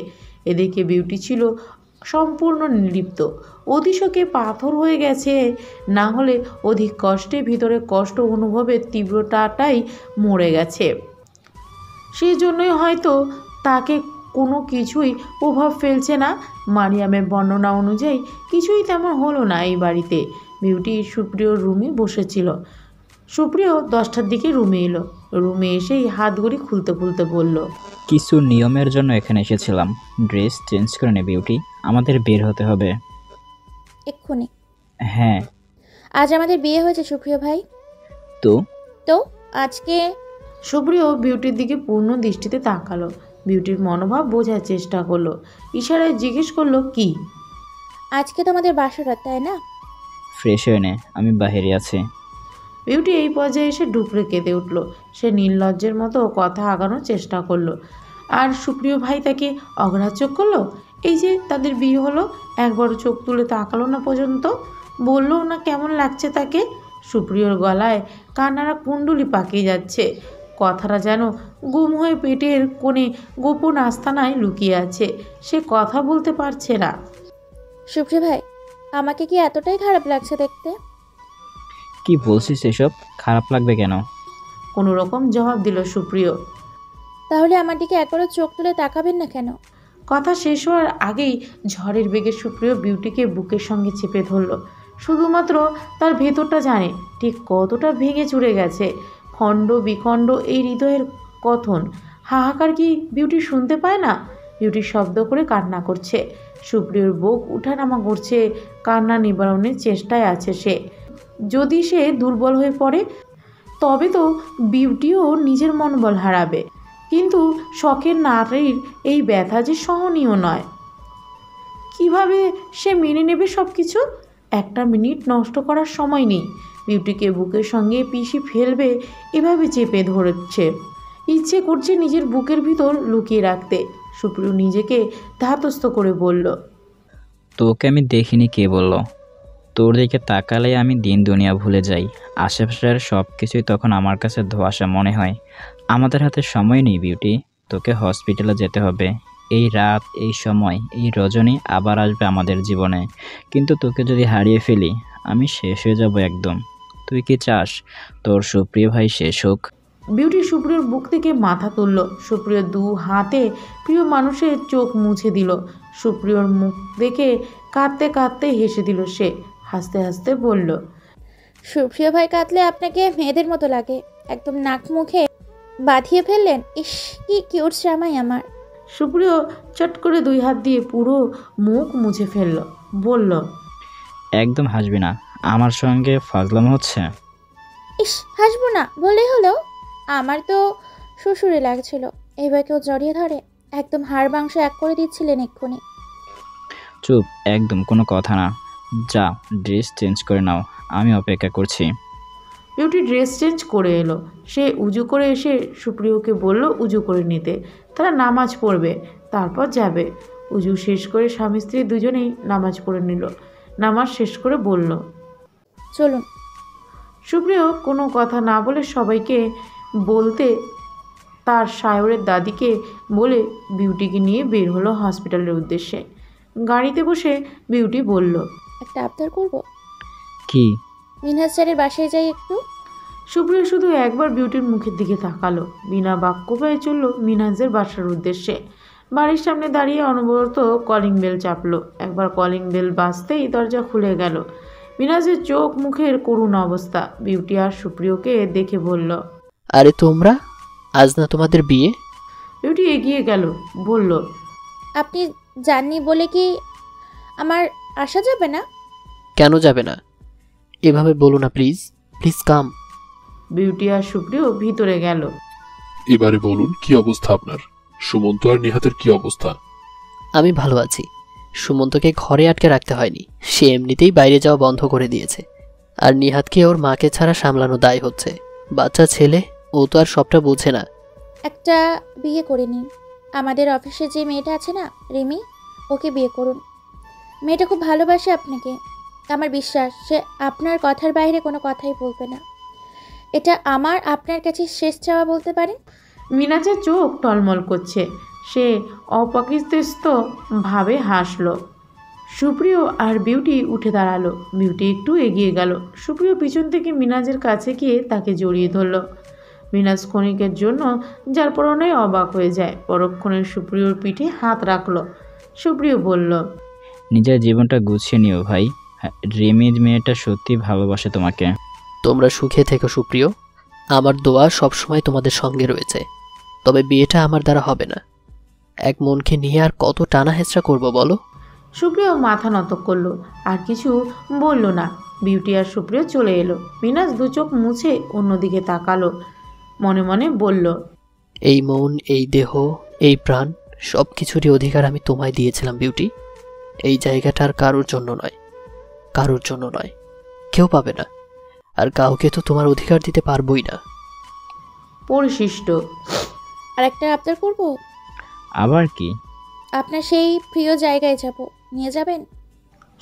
এদিকে বিউটি ছিল সম্পূর্ণ নির্লিপ্ত, অতিশোকে পাথর হয়ে গেছে। না হলে অধিক কষ্টে ভিতরে কষ্ট অনুভবের তীব্রতাটাই মরে গেছে। সেই জন্যই হয়তো তাকে কোনো কিছুই প্রভাব ফেলছে না। মারিয়ামের বর্ণনা অনুযায়ী কিছুই তেমন হলো না এই বাড়িতে। বিউটি সুপ্রিয়র রুমে বসেছিল। সুপ্রিয় 10টার দিকে রুমে এলো। রুমে এসেই হাত ঘড়ি খুলতে খুলতে বলল, কিছু নিয়মের জন্য এখানে এসেছিলাম। ড্রেস চেঞ্জ করে নে বিউটি, আমাদের বের হতে হবে। এক্ষুনি? হ্যাঁ। আজ আমাদের বিয়ে হয়েছে সুপ্রিয় ভাই। তো তো আজকে? সুপ্রিয় বিউটির দিকে পূর্ণ দৃষ্টিতে তাকালো। বিউটির মনোভাব বোঝার চেষ্টা করলো। ইশারায় জিজ্ঞেস করলো, কি? আজকে তোমাদের বাসরাত, তাই না? ফ্রেশ হয়ে নে, আমি বাইরে আছি। বিউটি এই পর্যায়ে এসে ডুকরে কেঁদে উঠল। সে নির্লজ্জের মতো কথা আগানোর চেষ্টা করলো। আর সুপ্রিয় ভাই তাকে অগ্রাহ্য করলো। এই যে তাদের বিয়ে হলো, একবারও চোখ তুলে তাকালো না পর্যন্ত, বললো না কেমন লাগছে তাকে। সুপ্রিয়র গলায় কান্নারা কুণ্ডলি পাকিয়ে যাচ্ছে। কথাটা যেন গুম হয়ে পেটের কোণে গোপন আস্তানায় লুকিয়ে আছে। সে কথা বলতে পারছে না। সুপ্রিয় ভাই, আমাকে কি এতটাই খারাপ লাগছে দেখতে? কি বলছিস এসব? খারাপ লাগবে কেন? কোনো রকম জবাব দিল সুপ্রিয়। তাহলে আমার দিকে একবারও চোখ তুলে তাকাবেন না কেন? কথা শেষ হওয়ার আগেই ঝড়ের বেগে সুপ্রিয় বিউটিকে বুকের সঙ্গে চেপে ধরল। শুধুমাত্র তার ভেতরটা জানে ঠিক কতটা ভেঙে চুরে গেছে। খণ্ড বিখণ্ড এই হৃদয়ের কথন হাহাকার কি বিউটি শুনতে পায় না? বিউটি শব্দ করে কান্না করছে। সুপ্রিয়র বুক উঠানামা করছে। কান্না নিবারণের চেষ্টায় আছে সে। যদি সে দুর্বল হয়ে পড়ে তবে তো বিউটিও নিজের মনোবল হারাবে। কিন্তু শখের নারীর এই ব্যথা যে সহনীয় নয়। কিভাবে সে মেনে নেবে সব কিছু? একটা মিনিট নষ্ট করার সময় নেই। বিউটিকে বুকের সঙ্গে পিষে ফেলবে এভাবে চেপে ধরছে। ইচ্ছে করছে নিজের বুকের ভিতর লুকিয়ে রাখতে। সুপ্রিয় নিজেকে ধাতস্থ করে বলল, তোকে আমি দেখিনি কে বলল? তোর দিকে তাকালে আমি দিন দুনিয়া ভুলে যাই। আশেপাশের সব কিছুই তখন আমার কাছে ধোঁয়াশা মনে হয়। আমাদের হাতে সময় নেই বিউটি, তোকে হসপিটালে যেতে হবে। এই রাত, এই সময়, এই রজনী আবার আসবে আমাদের জীবনে, কিন্তু তোকে যদি হারিয়ে ফেলি আমি শেষ হয়ে যাব একদম। তুই কি চাস তোর সুপ্রিয় ভাই শেষ হোক? বিউটি সুপ্রিয়র বুক থেকে মাথা তুলল। সুপ্রিয় দু হাতে প্রিয় মানুষের চোখ মুছে দিল। সুপ্রিয়র মুখ দেখে কাঁদতে কাঁদতে হেসে দিল সে। হাসতে হাসতে বলল, সুপ্রিয় ভাই কাঁদলে আপনাকে মেয়েদের মতো লাগে, একদম নাক মুখে বাঁধিয়ে ফেললেন। ইস, কি কিউট জামাই আমার। সুপ্রিয় চট করে দুই হাত দিয়ে পুরো মুখ মুছে ফেলল। বলল, একদম হাসবি না, আমার সঙ্গে ফাজলামো হচ্ছে। ইস, হাসবো না বললেই হলো। আমার তো শ্বশুরে লাগছিল, এবার কেউ জড়িয়ে ধরে একদম হাড় মাংস এক করে দিচ্ছিলেন এক্ষুনি। চুপ, একদম কোনো কথা না। যা, ড্রেস চেঞ্জ করে নাও, আমি অপেক্ষা করছি। বিউটি ড্রেস চেঞ্জ করে এলো। সে উজু করে এসে সুপ্রিয়কে বলল উজু করে নিতে। তারা নামাজ পড়বে, তারপর যাবে। উজু শেষ করে স্বামী স্ত্রী দুজনেই নামাজ পড়ে নিল। নামাজ শেষ করে বলল, চলুন। সুপ্রিয় কোনো কথা না বলে সবাইকে বলতে তার সায়রের দাদিকে বলে বিউটিকে নিয়ে বের হলো হসপিটালের উদ্দেশ্যে। গাড়িতে বসে বিউটি বলল, একটা আবদার করব, কি? মিনহাজ স্যারের বাসায় যাই একটু। সুপ্রিয় শুধু একবার বিউটির মুখের দিকে তাকালো। বিনা বাক্য ব্যয়ে চলল মিনহাজের বাসার উদ্দেশ্যে। বাড়ির সামনে দাঁড়িয়ে অনবরত কলিং বেল চাপলো। একবার কলিং বেল বাজতেই দরজা খুলে গেল। মিনহাজের চোখ মুখের করুণ অবস্থা। বিউটি আর সুপ্রিয়কে দেখে বলল, আরে তোমরা, আজ না তোমাদের বিয়ে? বিউটি এগিয়ে গেল, বলল, আপনি জাননি বলে কি আমার আসা যাবে না? কেন যাবে না? এভাবে বলো না প্লিজ, প্লিজ কাম। বিউটি আর সুপ্রিয় ভিতরে গেল। এবারে বলুন কি অবস্থা আপনার? সুমন্ত আর নিহাতের কি অবস্থা? আমি ভালো আছি। সুমন্তকে ঘরে আটকে রাখতে হয়নি, সে এমনিতেই বাইরে যাওয়া বন্ধ করে দিয়েছে। আর নিহাতকে ওর মাকে ছাড়া সামলানো দায় হচ্ছে। বাচ্চা ছেলে, ও তো আর সবটা বোঝে না। একটা বিয়ে করে নিন। আমাদের অফিসে যে মেয়েটা আছে না, রিমি, ওকে বিয়ে করুন। মেয়েটা খুব ভালোবাসে আপনাকে। আমার বিশ্বাস সে আপনার কথার বাইরে কোনো কথাই বলবে না। এটা আমার আপনার কাছে শেষ চাওয়া বলতে পারেন। মিনাজের চোখ টলমল করছে। সে অপাকিস্ত ভাবে হাসলো। সুপ্রিয় আর বিউটি উঠে দাঁড়ালো। বিউটি একটু এগিয়ে গেল। সুপ্রিয় পিছন থেকে মিনাজের কাছে গিয়ে তাকে জড়িয়ে ধরল। মিনাজ ক্ষণিকের জন্য যার পরনে অবাক হয়ে যায়। পরক্ষণে সুপ্রিয়র পিঠে হাত রাখলো। সুপ্রিয় বলল, নিজের জীবনটা গুছিয়ে নিও ভাই। রিমিজ মেয়েটা সত্যি ভালোবাসে তোমাকে। তোমরা সুখে থেকো সুপ্রিয়। আমার দোয়া সবসময় তোমাদের সঙ্গে রয়েছে। তবে বিয়েটা আমার দ্বারা হবে না। এক মনকে নিয়ে আর কত টানা হেঁচড়া করবো বলো? সুপ্রিয় মাথা নত করলো, আর কিছু বলল না। বিউটি আর সুপ্রিয় চলে এলো। মিনাজ দু চোখ মুছে অন্যদিকে তাকালো। মনে মনে বলল, এই মন, এই দেহ, এই প্রাণ, সব কিছুরই অধিকার আমি তোমায় দিয়েছিলাম বিউটি। এই জায়গাটা আর কারোর জন্য নয়, কারোর জন্য নয়, কেউ পাবে না। আর কাউকে তো তোমার অধিকার দিতে পারবোই না। পরিশিষ্ট। আর একটা আবদার করব, আবার কি? আপনার সেই প্রিয় জায়গায় যাব, নিয়ে যাবেন?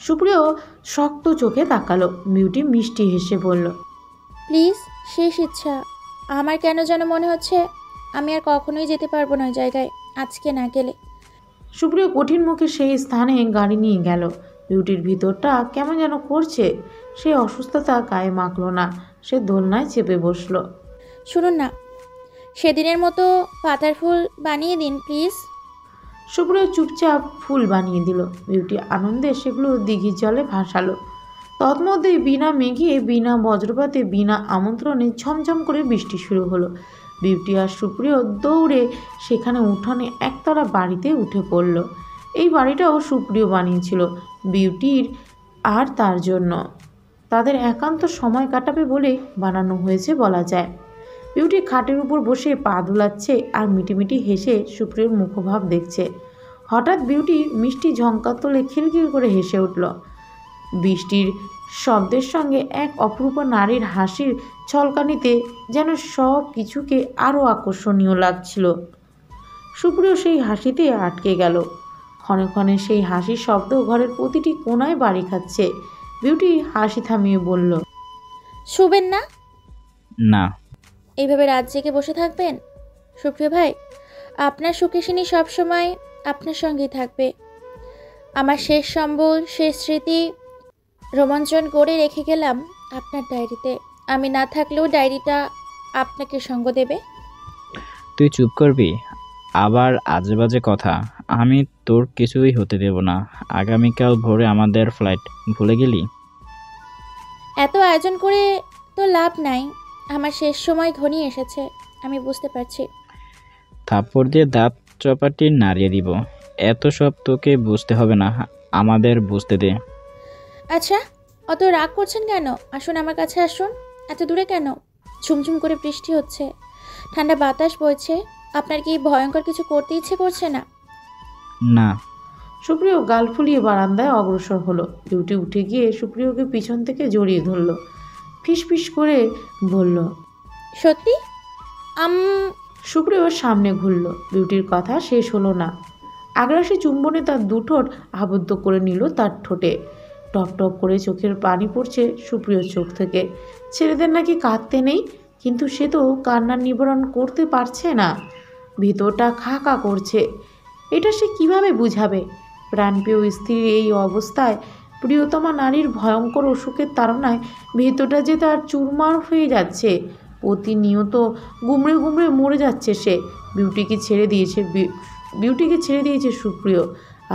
সুপ্রিয় শক্ত চোখে তাকালো। বিউটি মিষ্টি হেসে বলল, প্লিজ, শেষ ইচ্ছা। আমার কেন যেন মনে হচ্ছে আমি আর কখনোই যেতে পারবো না ওই জায়গায়, আজকে না গেলে। সুপ্রিয় কঠিন মুখে সেই স্থানে গাড়ি নিয়ে গেল। বিউটির ভিতরটা কেমন যেন করছে। সে অসুস্থতা গায়ে মাখলো না। সে দোলনায় চেপে বসলো। শুনুন না, সেদিনের মতো পাতার ফুল বানিয়ে দিন প্লিজ। সুপ্রিয় চুপচাপ ফুল বানিয়ে দিল। বিউটি আনন্দে সেগুলো দিঘির জলে ভাসালো। তৎমধ্যেই বিনা মেঘে, বিনা বজ্রপাতে, বিনা আমন্ত্রণে ঝমঝম করে বৃষ্টি শুরু হলো। বিউটি আর সুপ্রিয় দৌড়ে সেখানে উঠানে একতলা বাড়িতে উঠে পড়ল। এই বাড়িটাও সুপ্রিয় বানিয়েছিল বিউটির আর তার জন্য। তাদের একান্ত সময় কাটাবে বলে বানানো হয়েছে বলা যায়। বিউটি খাটের উপর বসে পা দুলাচ্ছে আর মিটিমিটি হেসে সুপ্রিয়র মুখভাব দেখছে। হঠাৎ বিউটি মিষ্টি ঝঙ্কার তোলে খিলখিল করে হেসে উঠল। বৃষ্টির শব্দের সঙ্গে এক অপরূপা নারীর হাসির ছলকানিতে যেন সব কিছুকে আরও আকর্ষণীয় লাগছিল। সুপ্রিয় সেই হাসিতে আটকে গেল। ক্ষণে ক্ষণে সেই হাসির শব্দ ঘরের প্রতিটি কোণায় বাড়ি খাচ্ছে। বিউটি হাসি থামিয়ে বলল, শুবেন না? না। এইভাবে রাত জেগে বসে থাকবেন? সুপ্রিয় ভাই, আপনার সুখেশিনী সবসময় আপনার সঙ্গেই থাকবে। আমার শেষ সম্বল, শেষ স্মৃতি রোমাঞ্চন করে রেখে গেলাম আপনার ডায়েরিতে। আমি না থাকলেও ডায়েরিটা আপনাকে সঙ্গ দেবে। তুই চুপ করবি? আবার আজেবাজে কথা। আমি তোর কিছুই হতে দেব না। আগামীকাল ভোরে আমাদের ফ্লাইট, ভুলে গেলি? এত আয়োজন করে তো লাভ নাই। আমার শেষ সময় ঘনিয়ে এসেছে, আমি বুঝতে পারছি। থাপ্পড় দিয়ে দাঁত চপাটি নাড়িয়ে দিব। এত সব তোকে বুঝতে হবে না, আমাদের বুঝতে দে। আচ্ছা, অত রাগ করছেন কেন? আসুন, আমার কাছে আসুন। এত দূরে কেন? ঝুমঝুম করে বৃষ্টি হচ্ছে, ঠান্ডা বাতাস বইছে। আপনার কি ভয়ঙ্কর কিছু করতে ইচ্ছে করছে না? না। সুপ্রিয় গাল ফুলিয়ে বারান্দায় অগ্রসর হলো। বিউটি উঠে গিয়ে সুপ্রিয়কে পিছন থেকে জড়িয়ে ধরল। ফিসফিস করে বলল, সত্যি? সুপ্রিয় সামনে ঘুরল। বিউটির কথা শেষ হলো না। আগ্রাসী চুম্বনে তার দুঠোঁট আবদ্ধ করে নিল তার ঠোঁটে। টপ টপ করে চোখের পানি পড়ছে সুপ্রিয়র চোখ থেকে। ছেলেদের নাকি কাঁদতে নেই, কিন্তু সে তো কান্নার নিবারণ করতে পারছে না। ভিতরটা খা খা করছে। এটা সে কিভাবে বুঝাবে? প্রাণপ্রিয় স্ত্রীর এই অবস্থায়, প্রিয়তমা নারীর ভয়ঙ্কর অসুখের তাড়নায় ভিতরটা যে তার চুরমার হয়ে যাচ্ছে। প্রতিনিয়ত গুমড়ে গুমড়ে মরে যাচ্ছে সে। বিউটিকে ছেড়ে দিয়েছে সুপ্রিয়।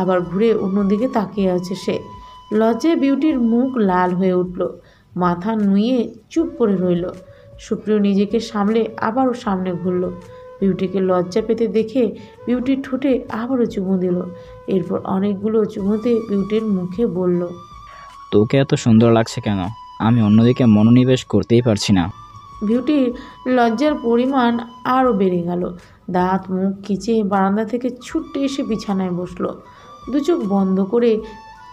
আবার ঘুরে অন্যদিকে তাকিয়ে আছে সে। লজ্জায় বিউটির মুখ লাল হয়ে উঠল। মাথা নুয়ে চুপ করে রইল। সুপ্রিয় নিজেকে সামলে আবারও সামনে ঘুরল। বিউটিকে লজ্জা পেতে দেখে বিউটির ঠোঁটে আবারও চুমু দিল। এরপর অনেকগুলো চুমুতে বিউটির মুখে বলল, তোকে এত সুন্দর লাগছে কেন? আমি অন্যদিকে মনোনিবেশ করতেই পারছি না। বিউটির লজ্জার পরিমাণ আরও বেড়ে গেল। দাঁত মুখ খিচে বারান্দা থেকে ছুটে এসে বিছানায় বসলো। দু চোখ বন্ধ করে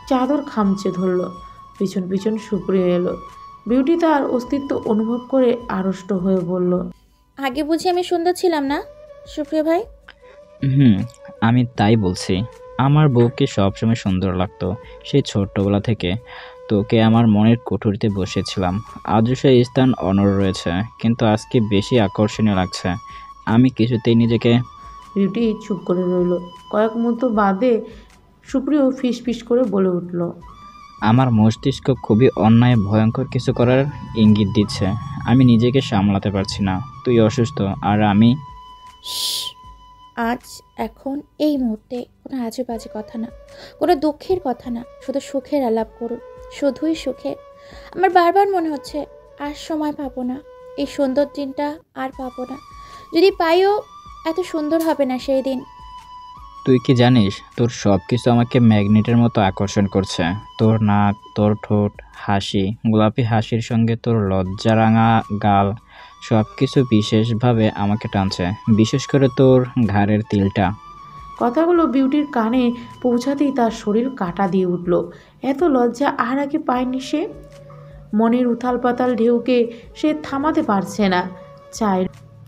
চাদর খামচে ধরল। পিছন পিছন সুপ্রিয় এলো। বিউটি তার অস্তিত্ব অনুভব করে আড়ষ্ট হয়ে বলল, আগে বুঝি আমি সুন্দর ছিলাম না সুপ্রিয় ভাই? আমি তাই বলছি। আমার বউকে সবসময় সুন্দর লাগতো, সেই ছোট্টবেলা থেকে। তোকে আমার মনের কুঠুরিতে বসেছিলাম। আজও সেই স্থান অনড় রয়েছে, কিন্তু আজকে বেশি আকর্ষণীয় লাগছে। আমি কিছুতেই নিজেকে। বিউটি চুপ করে রইল। কয়েক মুহূর্ত বাদে সুপ্রিয় ফিস ফিস করে বলে উঠল, আমার মস্তিষ্ক খুবই অন্যায় ভয়ঙ্কর কিছু করার ইঙ্গিত দিচ্ছে। আমি নিজেকে সামলাতে পারছি না। তুই অসুস্থ, আর আমি। আজ, এখন, এই মুহূর্তে কোনো আজে বাজে কথা না, কোনো দুঃখের কথা না, শুধু সুখের আলাপ করুন। শুধুই সুখের। আমার বারবার মনে হচ্ছে আর সময় পাবো না, এই সুন্দর দিনটা আর পাবো না। যদি পাইও, এত সুন্দর হবে না সেই দিন। তুই কি জানিস, তোর সব কিছু আমাকে ম্যাগনেটের মতো আকর্ষণ করছে। তোর নাক, তোর ঠোঁট, হাসি, গোলাপি হাসির সঙ্গে তোর লজ্জারাঙা গাল, সব কিছু বিশেষভাবে আমাকে টানছে। বিশেষ করে তোর ঘাড়ের তিলটা। কথাগুলো বিউটির কানে পৌঁছাতেই তার শরীর কাঁটা দিয়ে উঠল। এত লজ্জা আর আগে পায়নি সে। মনের উথাল পাতাল ঢেউকে সে থামাতে পারছে না,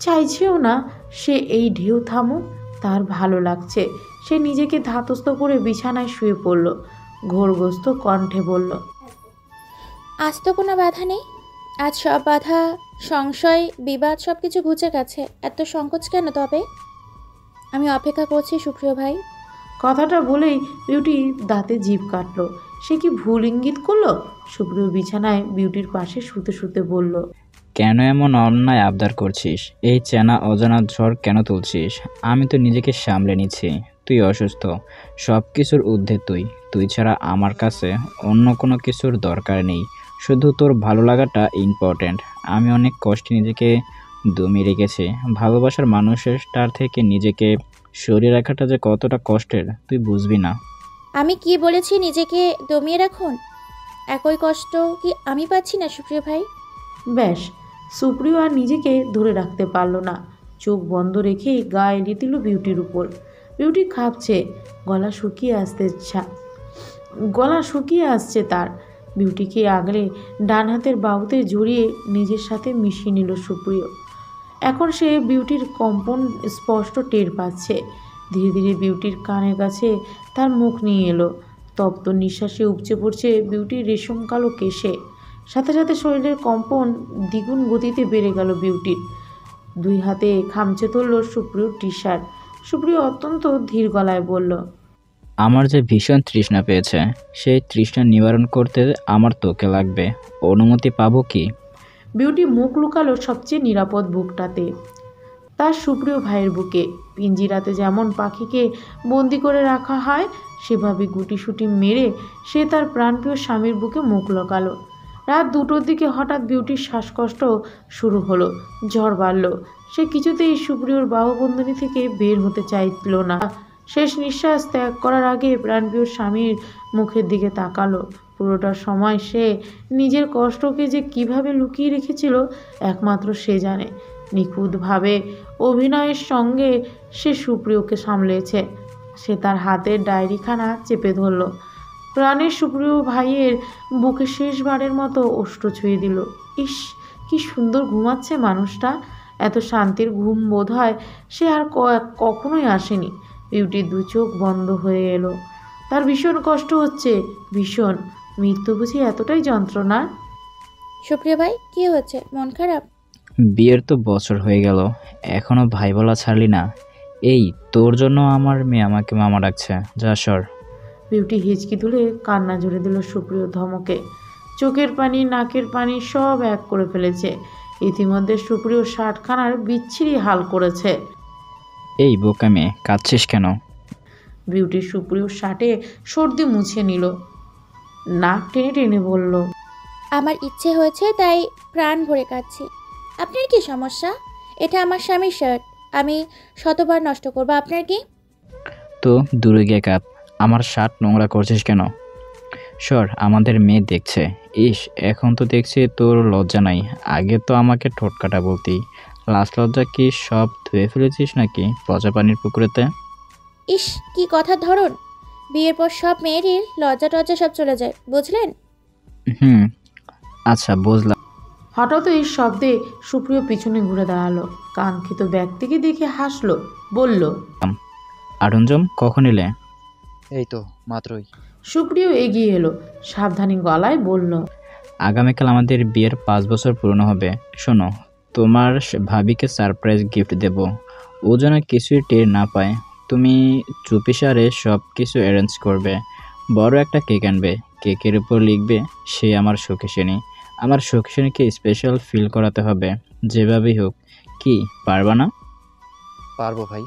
চাইছেও না সে এই ঢেউ থামুক। তার ভালো লাগছে। সে নিজেকে ধাতস্থ করে বিছানায় শুয়ে পড়ল। ঘোরগ্রস্ত কণ্ঠে বলল, আজ তো কোনো বাধা নেই। আজ সব বাধা, সংশয়, বিবাদ সব কিছু ঘুচে গেছে। এত সংকোচ কেন তবে? আমি অপেক্ষা করছি সুপ্রিয় ভাই। কথাটা বলেই বিউটি দাঁতে জিভ কাটল। সে কি ভুল ইঙ্গিত করলো? সুপ্রিয় বিছানায় বিউটির পাশে শুতে শুতে বলল, কেন এমন অন্যায় আবদার করছিস? এই চেনা অজানা ঝড় কেন তুলছিস? আমি তো নিজেকে সামলে নিচ্ছি। তুই অসুস্থ, সব কিছুর ঊর্ধ্বে তুই। তুই ছাড়া আমার কাছে অন্য কোনো কিছুর দরকার নেই। শুধু তোর ভালো লাগাটা ইম্পর্ট্যান্ট। আমি অনেক কষ্টে নিজেকে দমিয়ে রেখেছি। ভালোবাসার মানুষটার থেকে নিজেকে সরিয়ে রাখাটা যে কতটা কষ্টের তুই বুঝবি না। আমি কি বলেছি নিজেকে দমিয়ে রাখুন? একই কষ্ট কি আমি পাচ্ছি না সুপ্রিয় ভাই? ব্যাস, সুপ্রিয় আর নিজেকে ধরে রাখতে পারল না। চোখ বন্ধ রেখেই গা এলিয়ে দিল বিউটির উপর। বিউটি কাঁপছে, গলা শুকিয়ে আসছে তার। বিউটিকে আগলে ডান হাতের বাহুতে জড়িয়ে নিজের সাথে মিশিয়ে নিল সুপ্রিয়। এখন সে বিউটির কম্পন স্পষ্ট টের পাচ্ছে। ধীরে ধীরে বিউটির কানের কাছে তার মুখ নিয়ে এলো। তপ্ত নিঃশ্বাসে উপচে পড়ছে বিউটির রেশম কালো কেশে। সাথে সাথে শরীরের কম্পন দ্বিগুণ গতিতে বেড়ে গেল বিউটির। 2 হাতে খামচে ধরল সুপ্রিয়র টি শার্ট। সুপ্রিয় অত্যন্ত ধীর গলায় বলল, আমার যে ভীষণ তৃষ্ণা পেয়েছে, সেই তৃষ্ণা নিবারণ করতে আমার তোকে লাগবে। অনুমতি পাবো কি? বিউটি মুখ লুকালো সবচেয়ে নিরাপদ বুকটাতে, তার সুপ্রিয় ভাইয়ের বুকে। পিঞ্জিরাতে যেমন পাখিকে বন্দি করে রাখা হয়, সেভাবে গুটিসুটি মেরে সে তার প্রাণপ্রিয় স্বামীর বুকে মুখ লুকালো। রাত 2টোর দিকে হঠাৎ বিউটির শ্বাসকষ্ট শুরু হলো, জ্বর বাড়ল। সে কিছুতেই সুপ্রিয়র বাহুবন্ধনী থেকে বের হতে চাইল না। শেষ নিঃশ্বাস ত্যাগ করার আগে প্রাণপ্রিয় স্বামীর মুখের দিকে তাকালো। পুরোটা সময় সে নিজের কষ্টকে যে কিভাবে লুকিয়ে রেখেছিল একমাত্র সে জানে। নিখুঁতভাবে অভিনয়ের সঙ্গে সে সুপ্রিয়কে সামলেছে। সে তার হাতের ডায়েরিখানা চেপে ধরল। প্রাণের সুপ্রিয় ভাইয়ের বুকে শেষবারের মতো ওষ্ঠ ছুঁয়ে দিল। ইস, কি সুন্দর ঘুমাচ্ছে মানুষটা। এত শান্তির ঘুম বোধ হয় সে আর কখনোই আসেনি। বিউটির 2 চোখ বন্ধ হয়ে এলো। তার ভীষণ কষ্ট হচ্ছে, ভীষণ। মৃত্যু বুঝি এতটাই যন্ত্রণা? সুপ্রিয় ভাই, কি হচ্ছে? মন খারাপ? বিয়ের তো বছর হয়ে গেল, এখনো ভাই বলা ছাড়লি না। এই তোর জন্য আমার মেয়ে আমাকে মামা ডাকছে, যা সর। বিউটি হিচকি তুলে কান্না জুড়ে দিল সুপ্রিয় ধমকে। চোখের পানি, নাকের পানি সব এক করে ফেলেছে। ইতিমধ্যে সুপ্রিয় শার্টখানার বিচ্ছিরি হাল করেছে। এই বোকা মেয়ে, কাঁদছিস কেন? বিউটি সুপ্রিয় শার্টে সর্দি মুছে নিল, নাক টেনে টেনে বলল, আমার ইচ্ছে হয়েছে তাই প্রাণ ভরে কাঁদছি। আপনার কি সমস্যা? এটা আমার স্বামীর শার্ট, আমি শতবার নষ্ট করবো, আপনার কি? তো দূরে গিয়ে কাঁদ, আমার শার্ট নোংরা করছিস কেন? সর, আমাদের মেয়ে দেখছে। ইস, এখন তো দেখছি তোর লজ্জা নাই। আগে তো আমাকে ঠোটকাটা বলতি। লাশ লজ্জা কি সব ধুয়ে ফেলেছিস নাকি পচা পানির পুকুরেতে? ইস, কি কথার ধরন! বিয়ের পর সব মেয়েরই লজ্জা টজ্জা সব চলে যায়, বুঝলেন? আচ্ছা, বুঝলাম। হঠাৎ এই শব্দে সুপ্রিয় পিছনে ঘুরে দাঁড়ালো। কাঙ্ক্ষিত ব্যক্তিকে দেখে হাসলো, বলল, আরঞ্জম, কখন এলে? এই তো মাত্রই। সুপ্রিয় এগিয়ে এলো, সাবধানী গলায় বলল, আগামীকাল আমাদের বিয়ের 5 বছর পূর্ণ হবে। শোনো, তোমার ভাবিকে সারপ্রাইজ গিফট দেব। ও যেন কিছুই টের না পায়। তুমি চুপিসারে সব কিছু অ্যারেঞ্জ করবে। বড় একটা কেক আনবে। কেকের উপর লিখবে, সে আমার সুখেশনী। আমার সুখেশনীকে স্পেশাল ফিল করাতে হবে, যেভাবেই হোক। কি, পারবা না? পারবো ভাই।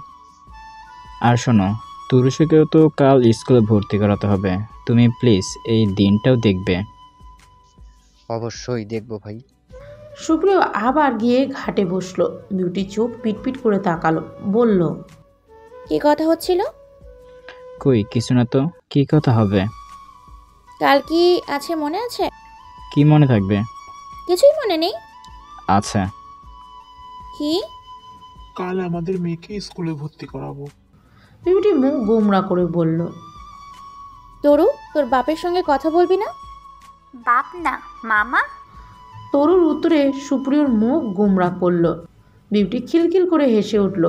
আর শোনো, তুরুষকেও তো কাল স্কুলে ভর্তি করাতে হবে। তুমি প্লিজ এই দিনটাও দেখবে। অবশ্যই দেখবো ভাই। সুপ্রিয় আবার গিয়ে ঘাটে বসলো। বিউটি চোখ পিটপিট করে তাকালো, বলল, কি কথা হচ্ছিল? কই কিছু না তো। কি কথা হবে? কাল কি আছে মনে আছে? কি মনে থাকবে? কিছুই মনে নেই? আচ্ছা। কি? কাল আমাদের মেয়েকে স্কুলে ভর্তি করাবো। বিউটি মুখ গোমরা করে বলল, তরু, তোর বাপের সঙ্গে কথা বলবি না? বাপ না, মামা। তরুর উত্তরে সুপ্রিয়র মুখ গোমরা করল। বিউটি খিলখিল করে হেসে উঠল।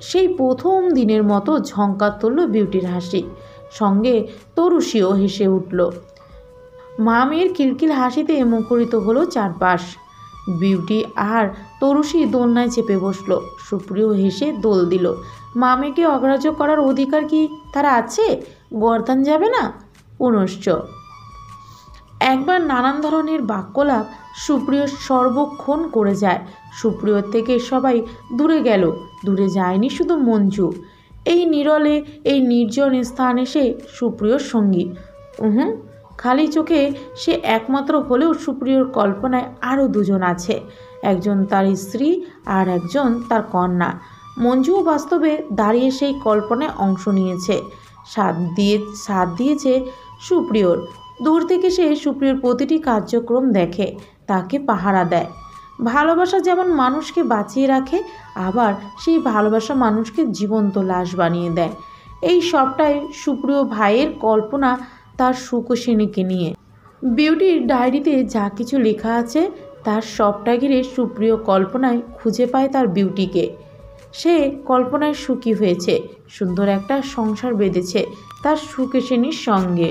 সেই প্রথম দিনের মতো ঝঙ্কার তুলল বিউটির হাসি। সঙ্গে তরুষিও হেসে উঠল। মা মেয়ের খিলখিল হাসিতে মুখরিত হলো চারপাশ। বিউটি আর তরুষি দোলনায় চেপে বসলো। সুপ্রিয় হেসে দোল দিল। মা মেয়েকে অগ্রাহ্য করার অধিকার কি তারা আছে? গর্দান যাবে না? পুনশ্চ একবার নানান ধরনের বাক্যলাপ সুপ্রিয় সর্বক্ষণ করে যায়। সুপ্রিয়র থেকে সবাই দূরে গেল, দূরে যায়নি শুধু মঞ্জু। এই নিরলে, এই নির্জন স্থান এসে সুপ্রিয়র সঙ্গী। খালি চোখে সে একমাত্র হলেও সুপ্রিয়র কল্পনায় আরও 2 জন আছে। একজন তার স্ত্রী আর একজন তার কন্যা। মঞ্জুও বাস্তবে দাঁড়িয়ে সেই কল্পনায় অংশ নিয়েছে। সাথ দিয়েছে সুপ্রিয়র। দূর থেকে সে সুপ্রিয়র প্রতিটি কার্যক্রম দেখে, তাকে পাহারা দেয়। ভালোবাসা যেমন মানুষকে বাঁচিয়ে রাখে, আবার সেই ভালোবাসা মানুষকে জীবন্ত লাশ বানিয়ে দেয়। এই সবটাই সুপ্রিয় ভাইয়ের কল্পনা তার সুখসিনীকে নিয়ে। বিউটির ডায়েরিতে যা কিছু লেখা আছে তার সবটা ঘিরে সুপ্রিয় কল্পনায় খুঁজে পায় তার বিউটিকে। সে কল্পনায় সুখী হয়েছে, সুন্দর একটা সংসার বেঁধেছে তার সুকেশিনীর সঙ্গে।